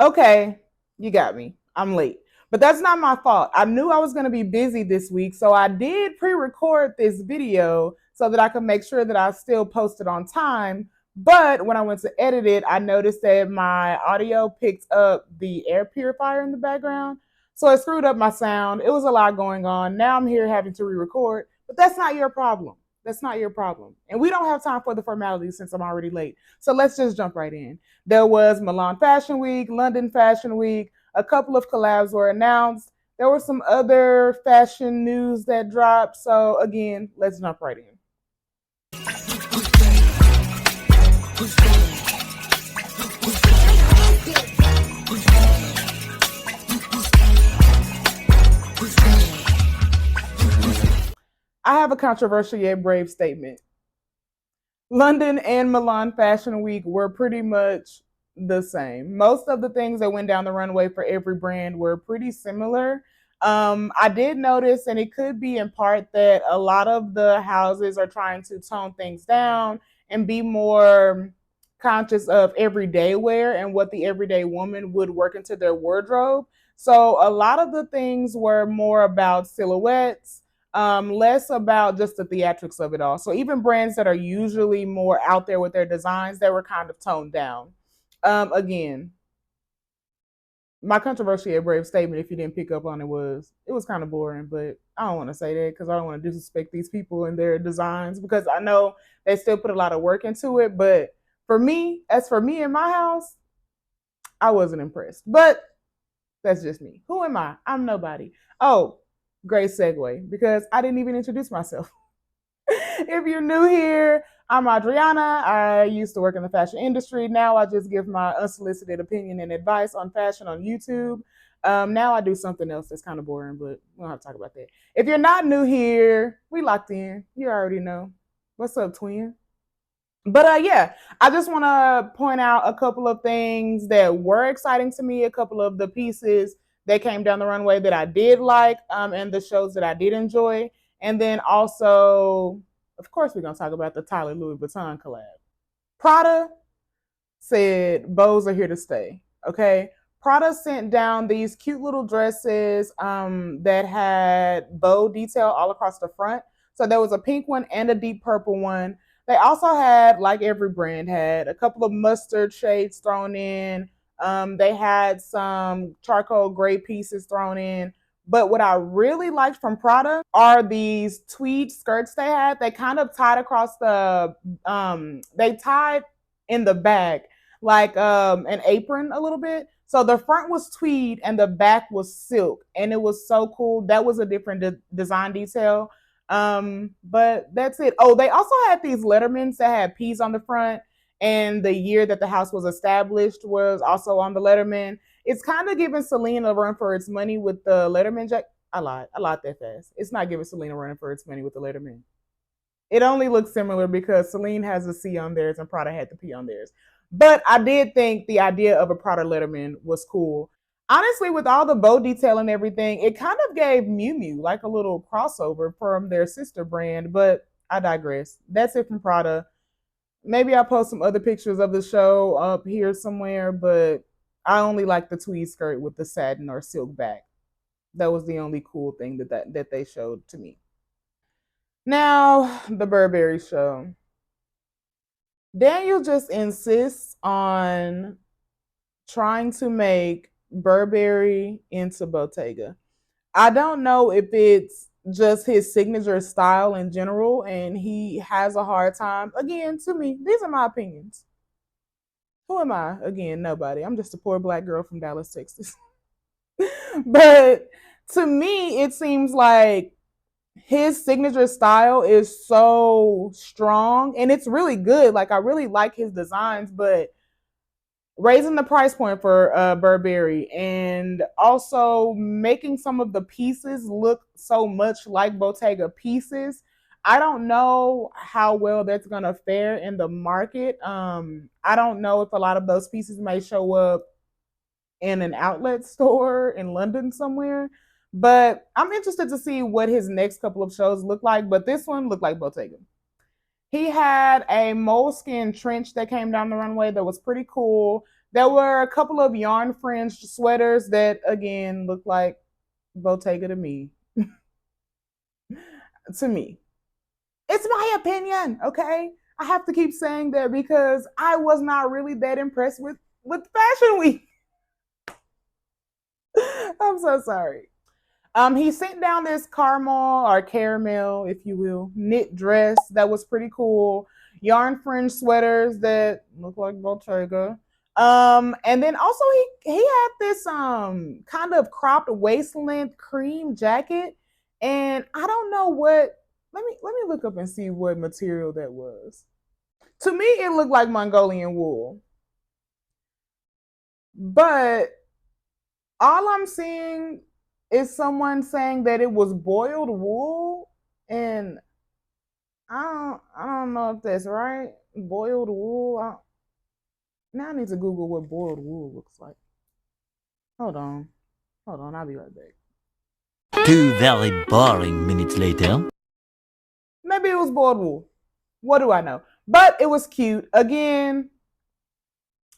Okay, you got me. I'm late. But that's not my fault. I knew I was going to be busy this week, so I did pre record this video so that I could make sure that I still posted on time. But when I went to edit it, I noticed that my audio picked up the air purifier in the background. So it screwed up my sound. It was a lot going on. Now I'm here having to re record, but that's not your problem. That's not your problem. And we don't have time for the formalities since I'm already late. So let's just jump right in. There was Milan Fashion Week, London Fashion Week. A couple of collabs were announced. There was some other fashion news that dropped. So again, let's jump right in. I have a controversial yet brave statement. London and Milan Fashion Week were pretty much the same. Most of the things that went down the runway for every brand were pretty similar. I did notice, and it could be in part that a lot of the houses are trying to tone things down and be more conscious of everyday wear and what the everyday woman would work into their wardrobe. So a lot of the things were more about silhouettes, less about just the theatrics of it all. So even brands that are usually more out there with their designs, they were kind of toned down. Again, my controversial yet brave statement, if you didn't pick up on it was kind of boring, but I don't want to say that because I don't want to disrespect these people and their designs because I know they still put a lot of work into it. But for me in my house, I wasn't impressed. But that's just me. Who am I? I'm nobody. Oh, great segue because I didn't even introduce myself. If you're new here, I'm Adriana. I used to work in the fashion industry. Now I just give my unsolicited opinion and advice on fashion on YouTube. Now I do something else that's kind of boring, but we don't have to talk about that. If you're not new here, we locked in. You already know. What's up, twin? But yeah, I just want to point out a couple of things that were exciting to me, a couple of the pieces that came down the runway that I did like, and the shows that I did enjoy. And then also, of course, we're going to talk about the Tyler Louis Vuitton collab. Prada said bows are here to stay. Okay. Prada sent down these cute little dresses that had bow detail all across the front. So there was a pink one and a deep purple one. They also had, like every brand had, a couple of mustard shades thrown in. They had some charcoal gray pieces thrown in. But what I really liked from Prada are these tweed skirts they had. They kind of tied across they tied in the back like an apron a little bit. So the front was tweed and the back was silk, and it was so cool. That was a different design detail. But that's it. Oh, they also had these Lettermans that had P's on the front, and the year that the house was established was also on the Letterman. It's kind of giving Celine a run for its money with the Letterman jacket. I lied that fast. It's not giving Celine a run for its money with the Letterman. It only looks similar because Celine has a C on theirs and Prada had the P on theirs. But I did think the idea of a Prada Letterman was cool. Honestly, with all the bow detail and everything, it kind of gave Miu Miu like a little crossover from their sister brand, but I digress. That's it from Prada. Maybe I'll post some other pictures of the show up here somewhere, but I only like the tweed skirt with the satin or silk back. That was the only cool thing that they showed to me. Now, the Burberry show. Daniel just insists on trying to make Burberry into Bottega. I don't know if it's just his signature style in general, and he has a hard time. Again, to me, these are my opinions. Who am I? Again, nobody. I'm just a poor black girl from Dallas, Texas. But to me, it seems like his signature style is so strong and it's really good. Like I really like his designs, but raising the price point for Burberry and also making some of the pieces look so much like Bottega pieces. I don't know how well that's gonna fare in the market. I don't know if a lot of those pieces may show up in an outlet store in London somewhere. But I'm interested to see what his next couple of shows look like. But this one looked like Bottega. He had a moleskin trench that came down the runway that was pretty cool. There were a couple of yarn fringed sweaters that again looked like Bottega to me. To me. It's my opinion, okay? I have to keep saying that because I was not really that impressed with Fashion Week. I'm so sorry. He sent down this caramel, if you will, knit dress that was pretty cool. Yarn fringe sweaters that look like Bottega. And then also he had this kind of cropped waist length cream jacket, and I don't know what. Let me look up and see what material that was. To me, it looked like Mongolian wool, but all I'm seeing is someone saying that it was boiled wool, and I don't know if that's right. Boiled wool. Now I need to Google what boiled wool looks like. Hold on, hold on. I'll be right back. 2 very boring minutes later. Maybe it was boiled wool. What do I know? But it was cute. Again,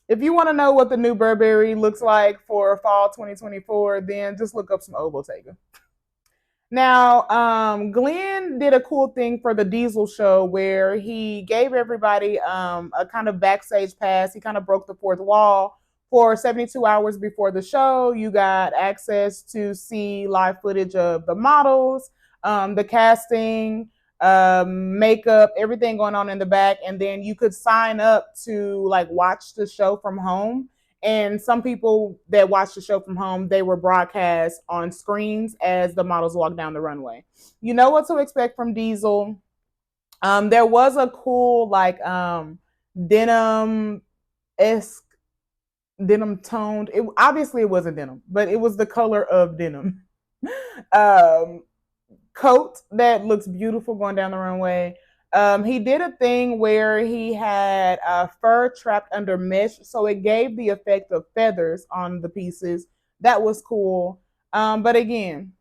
if you want to know what the new Burberry looks like for fall 2024, then just look up some Bottega. Now, Glenn did a cool thing for the Diesel show where he gave everybody a kind of backstage pass. He kind of broke the fourth wall. For 72 hours before the show, you got access to see live footage of the models, the casting, makeup, everything going on in the back. And then you could sign up to like watch the show from home. And some people that watched the show from home, they were broadcast on screens as the models walked down the runway. You know what to expect from Diesel. There was a cool like denim esque denim toned. It obviously it wasn't denim, but it was the color of denim. um, Coat that looks beautiful going down the runway. He did a thing where he had fur trapped under mesh, so it gave the effect of feathers on the pieces. That was cool. But again,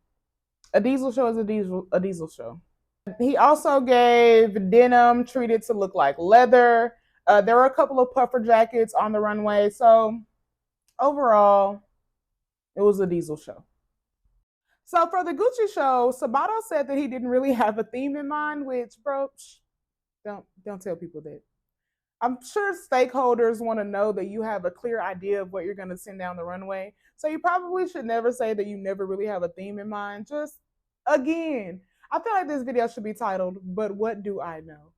a Diesel show is a diesel show. He also gave denim treated to look like leather. There were a couple of puffer jackets on the runway, so overall, it was a Diesel show. So for the Gucci show, Sabato said that he didn't really have a theme in mind, which, bro, don't tell people that. I'm sure stakeholders want to know that you have a clear idea of what you're going to send down the runway. So you probably should never say that you never really have a theme in mind. Just again, I feel like this video should be titled, "But What Do I Know?"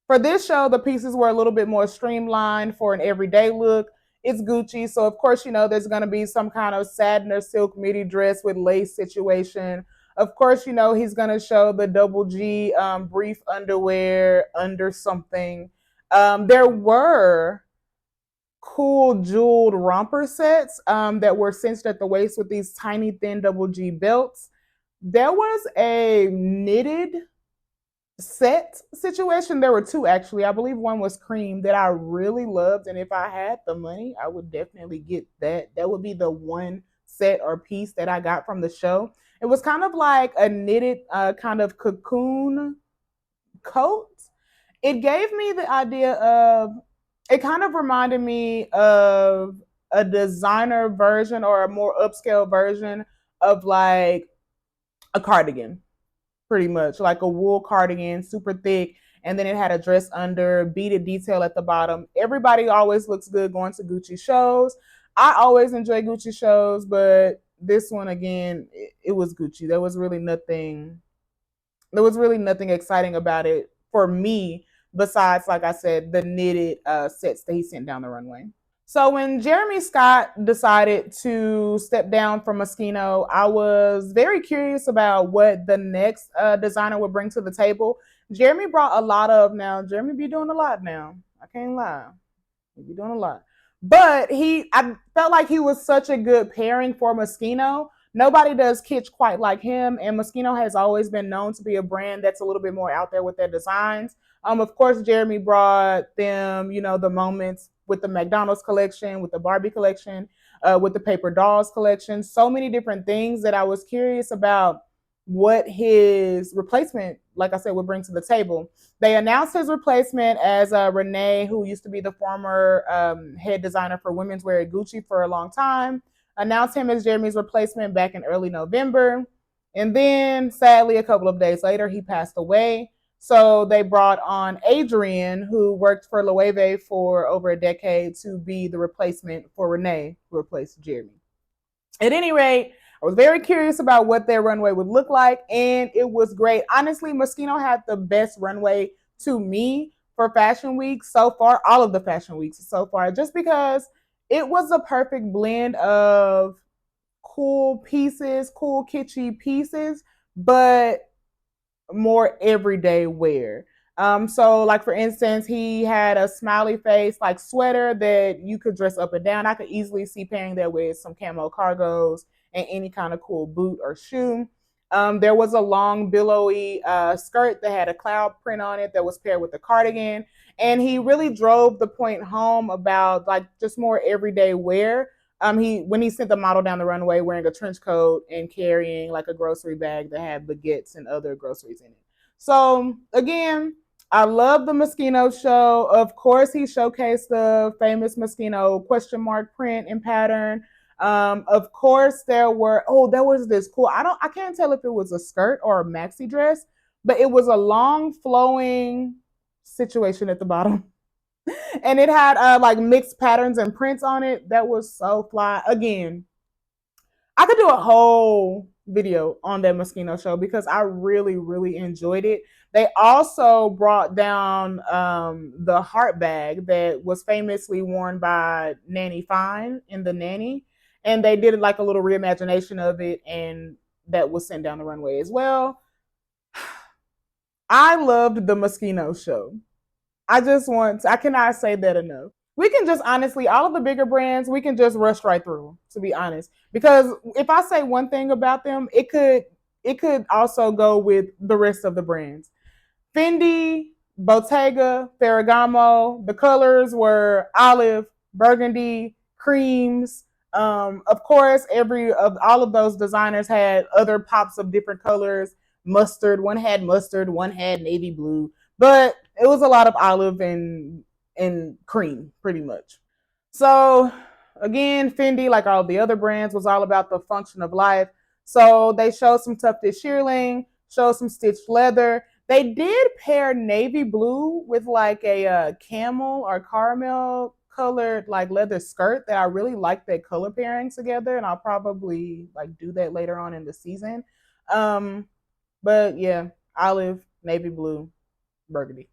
For this show, the pieces were a little bit more streamlined for an everyday look. It's Gucci, so of course, there's going to be some kind of satin or silk midi dress with lace situation. Of course, he's going to show the double G brief underwear under something. There were cool jeweled romper sets that were cinched at the waist with these tiny, thin double G belts. There was a knitted set situation. There were two actually. I believe one was cream that I really loved, and if I had the money, I would definitely get that. That would be the one set or piece that I got from the show. It was kind of like a knitted kind of cocoon coat. It gave me the idea of, it kind of reminded me of a designer version or a more upscale version of like a cardigan, pretty much like a wool cardigan, super thick, and then it had a dress under, beaded detail at the bottom. Everybody always looks good going to Gucci shows. I always enjoy Gucci shows, but this one again, it was Gucci. There was really nothing exciting about it for me besides, like I said, the knitted sets that he sent down the runway. So when Jeremy Scott decided to step down from Moschino, I was very curious about what the next designer would bring to the table. Jeremy brought a lot of, now Jeremy be doing a lot now. I can't lie. He be doing a lot. But I felt like he was such a good pairing for Moschino. Nobody does kitsch quite like him, and Moschino has always been known to be a brand that's a little bit more out there with their designs. Of course, Jeremy brought them, the moments with the McDonald's collection, with the Barbie collection, with the paper dolls collection, so many different things that I was curious about what his replacement, like I said, would bring to the table. They announced his replacement as Renee, who used to be the former head designer for women's wear at Gucci for a long time. Announced him as Jeremy's replacement back in early November. And then, sadly, a couple of days later, he passed away. So they brought on Adrian, who worked for Loewe for over a decade, to be the replacement for Renee, who replaced Jeremy. At any rate, I was very curious about what their runway would look like, and it was great. Honestly, Moschino had the best runway to me for Fashion Week so far, all of the Fashion Weeks so far, just because it was a perfect blend of cool pieces, cool kitschy pieces, but more everyday wear. So like for instance, he had a smiley face like sweater that you could dress up and down. I could easily see pairing that with some camo cargos and any kind of cool boot or shoe. There was a long billowy skirt that had a cloud print on it that was paired with a cardigan. And he really drove the point home about like just more everyday wear. When he sent the model down the runway wearing a trench coat and carrying like a grocery bag that had baguettes and other groceries in it. So again, I love the Moschino show. Of course, he showcased the famous Moschino question mark print and pattern. Of course, there was this cool. I can't tell if it was a skirt or a maxi dress, but it was a long flowing situation at the bottom and it had like mixed patterns and prints on it. That was so fly. Again, I could do a whole video on that Moschino show because I really, really enjoyed it. They also brought down the heart bag that was famously worn by Nanny Fine in The Nanny, and they did like a little reimagination of it, and that was sent down the runway as well. I loved the Moschino show. I cannot say that enough. We can just honestly, all of the bigger brands, we can just rush right through them, to be honest. Because if I say one thing about them, it could also go with the rest of the brands. Fendi, Bottega, Ferragamo, the colors were olive, burgundy, creams. Of course, every of all of those designers had other pops of different colors. Mustard, one had navy blue, but it was a lot of olive and cream, pretty much. So again, Fendi, like all the other brands, was all about the function of life. So they showed some tufted shearling, showed some stitched leather. They did pair navy blue with like a camel or caramel colored like leather skirt that I really like that color pairing together, and I'll probably like do that later on in the season. Um, but yeah, olive, navy blue, burgundy.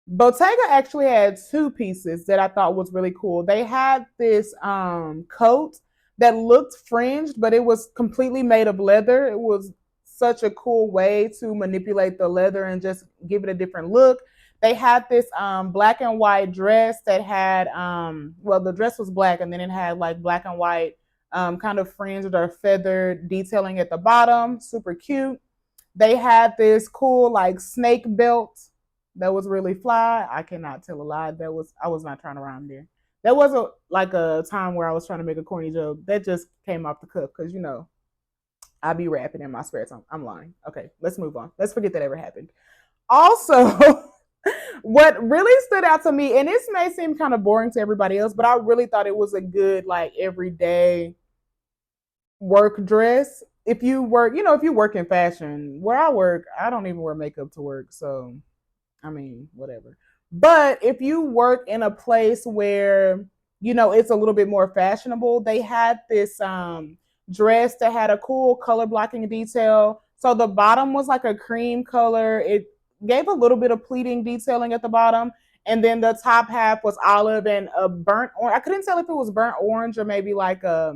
Bottega actually had two pieces that I thought was really cool. They had this coat that looked fringed, but it was completely made of leather. It was such a cool way to manipulate the leather and just give it a different look. They had this black and white dress that had well, the dress was black and then it had like black and white kind of fringed or feathered detailing at the bottom. Super cute. They had this cool like snake belt that was really fly. I cannot tell a lie. I was not trying to rhyme there. That wasn't like a time where I was trying to make a corny joke. That just came off the cuff because I be rapping in my spare time. I'm lying. Okay, let's move on. Let's forget that ever happened. Also, what really stood out to me, and this may seem kind of boring to everybody else, but I really thought it was a good like everyday work dress. If you work, if you work in fashion, where I work, I don't even wear makeup to work. So, I mean, whatever. But if you work in a place where, it's a little bit more fashionable, they had this dress that had a cool color blocking detail. So the bottom was like a cream color. It gave a little bit of pleating detailing at the bottom. And then the top half was olive and a burnt orange. I couldn't tell if it was burnt orange or maybe like a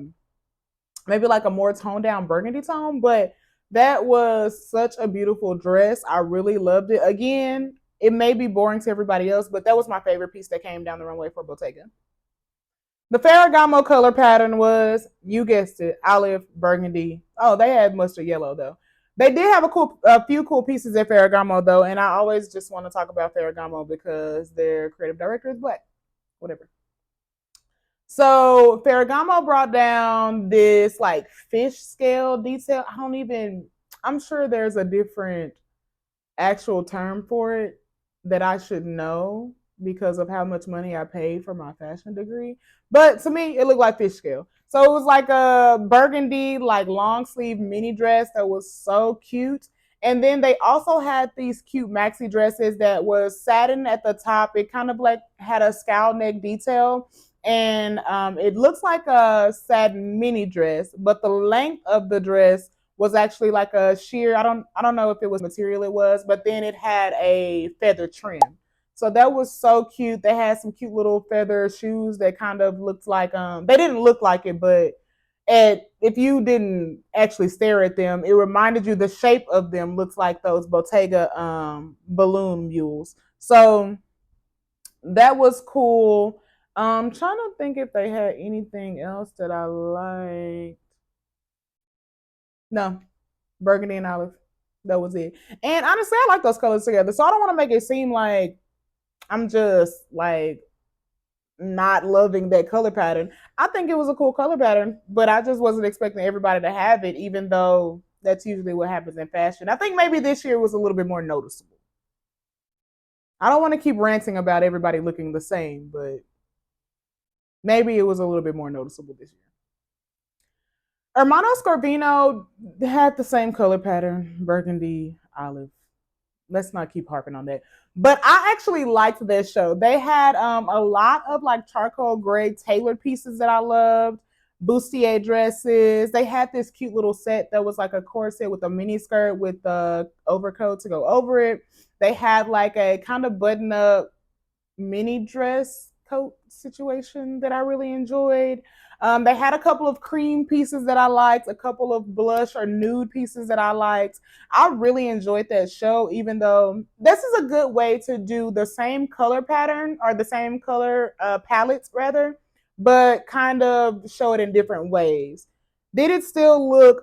more toned down burgundy tone, but that was such a beautiful dress. I really loved it. Again, it may be boring to everybody else, but that was my favorite piece that came down the runway for Bottega. The Ferragamo color pattern was, you guessed it, olive, burgundy. Oh, they had mustard yellow though. They did have a few cool pieces at Ferragamo though, and I always just want to talk about Ferragamo because their creative director is black. Whatever. So Ferragamo brought down this like fish scale detail. I'm sure there's a different actual term for it that I should know because of how much money I paid for my fashion degree. But to me, it looked like fish scale. So it was like a burgundy, like long sleeve mini dress that was so cute. And then they also had these cute maxi dresses that was satin at the top. It kind of like had a scowl neck detail. And it looks like a satin mini dress, but the length of the dress was actually like a sheer. I don't know if it was material it was, but then it had a feather trim. So that was so cute. They had some cute little feather shoes that kind of looked like they didn't look like it, but if you didn't actually stare at them, it reminded you the shape of them looks like those Bottega balloon mules. So that was cool. Trying to think if they had anything else that I liked. No, burgundy and olive. That was it. And honestly, I like those colors together. So I don't want to make it seem like I'm just like not loving that color pattern. I think it was a cool color pattern, but I just wasn't expecting everybody to have it, even though that's usually what happens in fashion. I think maybe this year was a little bit more noticeable. I don't want to keep ranting about everybody looking the same, but maybe it was a little bit more noticeable this year. Hermano Scorvino had the same color pattern, burgundy, olive. Let's not keep harping on that. But I actually liked this show. They had a lot of like charcoal gray tailored pieces that I loved, bustier dresses. They had this cute little set that was like a corset with a mini skirt with the overcoat to go over it. They had like a kind of button up mini dress coat situation that I really enjoyed. They had a couple of cream pieces that I liked, a couple of blush or nude pieces that I liked. I really enjoyed that show, even though this is a good way to do the same color pattern or the same color palettes, rather, but kind of show it in different ways. Did it still look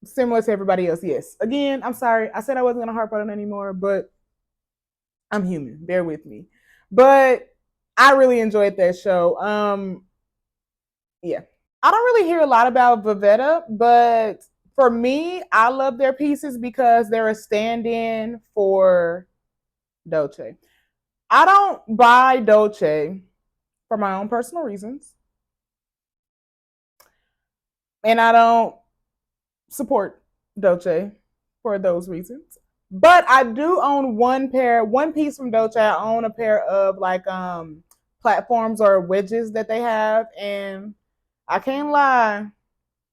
similar to everybody else? Yes. Again, I'm sorry. I said I wasn't going to harp on it anymore, but I'm human. Bear with me. But I really enjoyed that show. Yeah. I don't really hear a lot about Vivetta, but for me, I love their pieces because they're a stand-in for Dolce. I don't buy Dolce for my own personal reasons, and I don't support Dolce for those reasons. But I do own one piece from Dolce. I own a pair of like platforms or wedges that they have, and I can't lie,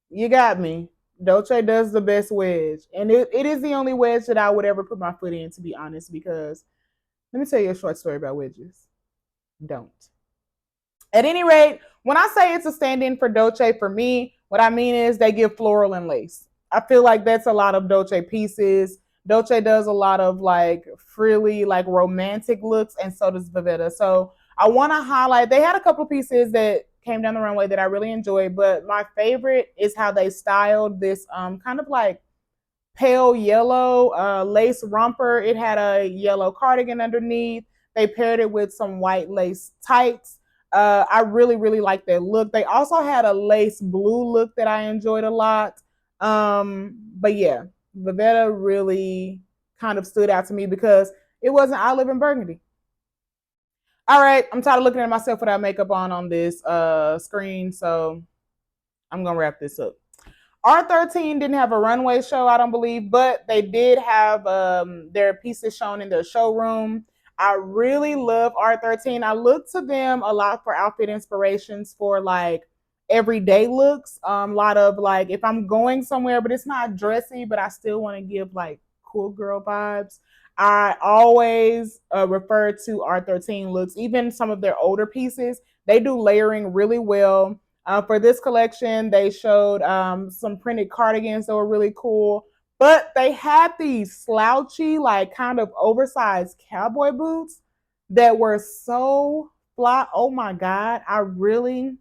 you got me. Dolce does the best wedge, and it is the only wedge that I would ever put my foot in, to be honest. Because let me tell you a short story about wedges. Don't. At any rate, when I say it's a stand-in for Dolce, for me, what I mean is they give floral and lace. I feel like that's a lot of Dolce pieces. Dolce does a lot of like frilly, like romantic looks, and so does Vivetta. So I want to highlight. They had a couple of pieces that came down the runway that I really enjoyed, but my favorite is how they styled this kind of like pale yellow lace romper. It had a yellow cardigan underneath. They paired it with some white lace tights. I really, really like that look. They also had a lace blue look that I enjoyed a lot. But yeah, Vivetta really kind of stood out to me because it wasn't I Live in Burgundy. All right, I'm tired of looking at myself without makeup on this screen, so I'm gonna wrap this up. R13 didn't have a runway show, I don't believe, but they did have their pieces shown in their showroom. I really love R13. I look to them a lot for outfit inspirations for like everyday looks. A lot of like if I'm going somewhere, but it's not dressy, but I still want to give like cool girl vibes. I always refer to R13 looks, even some of their older pieces. They do layering really well. For this collection, they showed some printed cardigans that were really cool, but they had these slouchy, like kind of oversized cowboy boots that were so fly. Oh my God, I really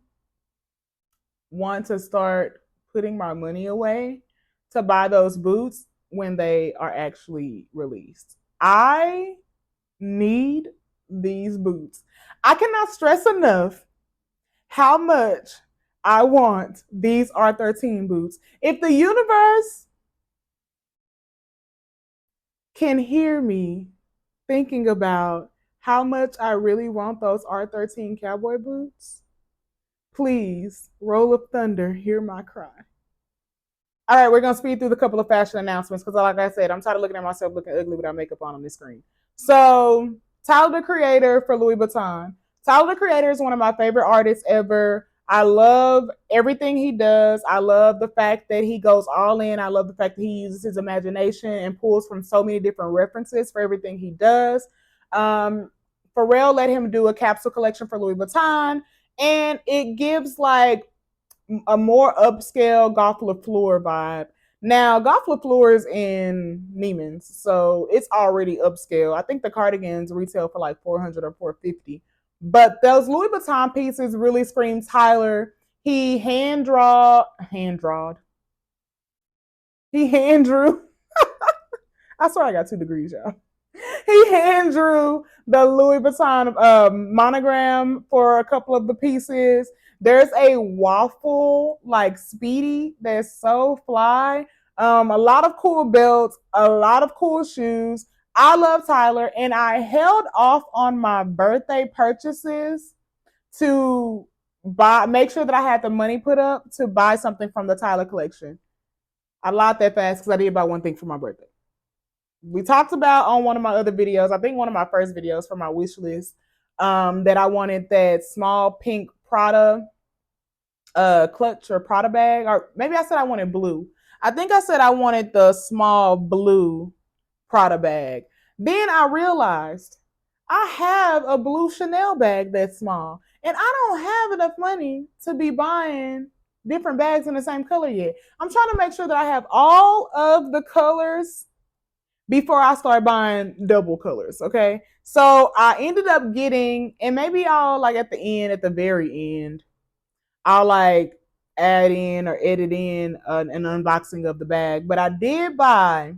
want to start putting my money away to buy those boots when they are actually released. I need these boots. I cannot stress enough how much I want these R13 boots. If the universe can hear me thinking about how much I really want those R13 cowboy boots, please, roll of thunder, hear my cry. All right, we're gonna speed through the couple of fashion announcements because, like I said, I'm tired of looking at myself looking ugly without makeup on the screen. So, Tyler the Creator for Louis Vuitton. Tyler the Creator is one of my favorite artists ever. I love everything he does. I love the fact that he goes all in. I love the fact that he uses his imagination and pulls from so many different references for everything he does. Pharrell let him do a capsule collection for Louis Vuitton, and it gives like a more upscale Golf Lafleur vibe. Now, Golf Lafleur is in Neiman's, so it's already upscale. I think the cardigans retail for like 400 or 450. But those Louis Vuitton pieces really scream Tyler. He he hand drew. I swear I got 2 degrees, y'all. He hand drew the Louis Vuitton monogram for a couple of the pieces. There's a waffle like Speedy that's so fly. A lot of cool belts, a lot of cool shoes. I love Tyler, and I held off on my birthday purchases to make sure that I had the money put up to buy something from the Tyler collection. I lied that fast because I did buy one thing for my birthday. We talked about on one of my other videos, I think one of my first videos for my wish list, that I wanted that small pink Prada clutch or Prada bag, or maybe I said I wanted blue. I think I said I wanted the small blue Prada bag. Then I realized I have a blue Chanel bag that's small, and I don't have enough money to be buying different bags in the same color yet. I'm trying to make sure that I have all of the colors before I start buying double colors. Okay. So I ended up getting, and maybe I'll like at the end, at the very end, I'll like add in or edit in an unboxing of the bag. But I did buy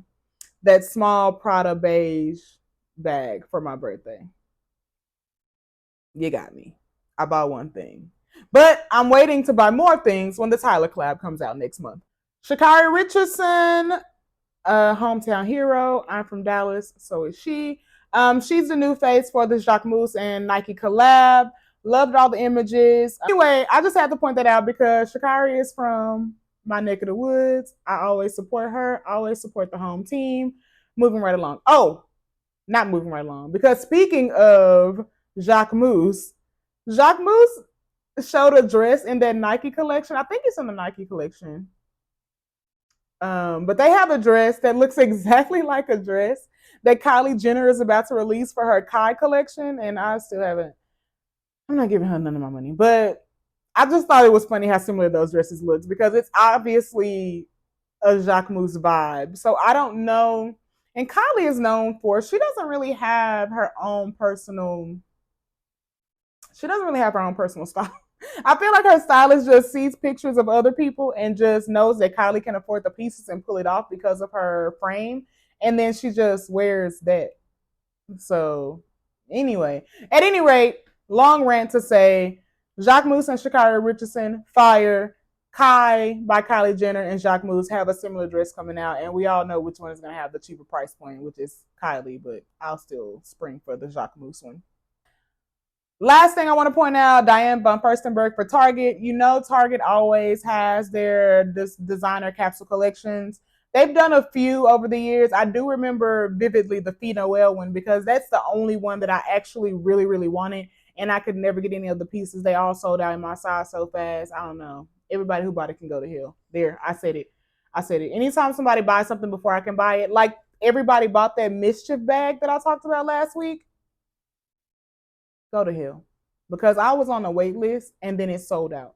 that small Prada beige bag for my birthday. You got me. I bought one thing. But I'm waiting to buy more things when the Tyler collab comes out next month. Sha'Carri Richardson, hometown hero. I'm from Dallas, so is she. She's the new face for the Jacquemus and Nike collab. Loved all the images. Anyway, I just had to point that out because Sha'Carri is from my neck of the woods. I always support her. I always support the home team. Moving right along. Oh, not moving right along. Because speaking of Jacquemus, Jacquemus showed a dress in that Nike collection. I think it's in the Nike collection. But they have a dress that looks exactly like a dress that Kylie Jenner is about to release for her Kai collection, and I still haven't. I'm not giving her none of my money, but I just thought it was funny how similar those dresses look because it's obviously a Jacquemus vibe. So I don't know. And Kylie is known for she doesn't really have her own personal. She doesn't really have her own personal style. I feel like her stylist just sees pictures of other people and just knows that Kylie can afford the pieces and pull it off because of her frame. And then she just wears that. So, anyway, at any rate, long rant to say Jacquemus and Sha'Carri Richardson, fire. Kai by Kylie Jenner and Jacquemus have a similar dress coming out, and we all know which one is going to have the cheaper price point, which is Kylie, but I'll still spring for the Jacquemus one. Last thing I want to point out, Diane von Furstenberg for Target. You know Target always has their designer capsule collections. They've done a few over the years. I do remember vividly the Fee Noel one because that's the only one that I actually really, really wanted. And I could never get any of the pieces. They all sold out in my size so fast. I don't know. Everybody who bought it can go to hell. There, I said it. I said it. Anytime somebody buys something before I can buy it, like everybody bought that mischief bag that I talked about last week, go to hell. Because I was on a wait list and then it sold out.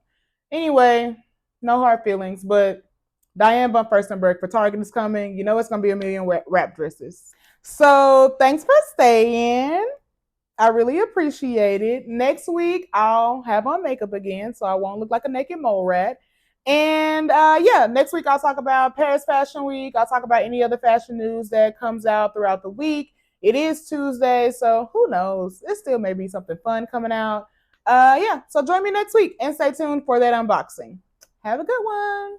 Anyway, no hard feelings, but Diane von Furstenberg for Target is coming. You know it's going to be a million wrap dresses. So thanks for staying. I really appreciate it. Next week, I'll have on makeup again, so I won't look like a naked mole rat. And yeah, next week I'll talk about Paris Fashion Week. I'll talk about any other fashion news that comes out throughout the week. It is Tuesday, so who knows? It still may be something fun coming out. Yeah, so join me next week and stay tuned for that unboxing. Have a good one.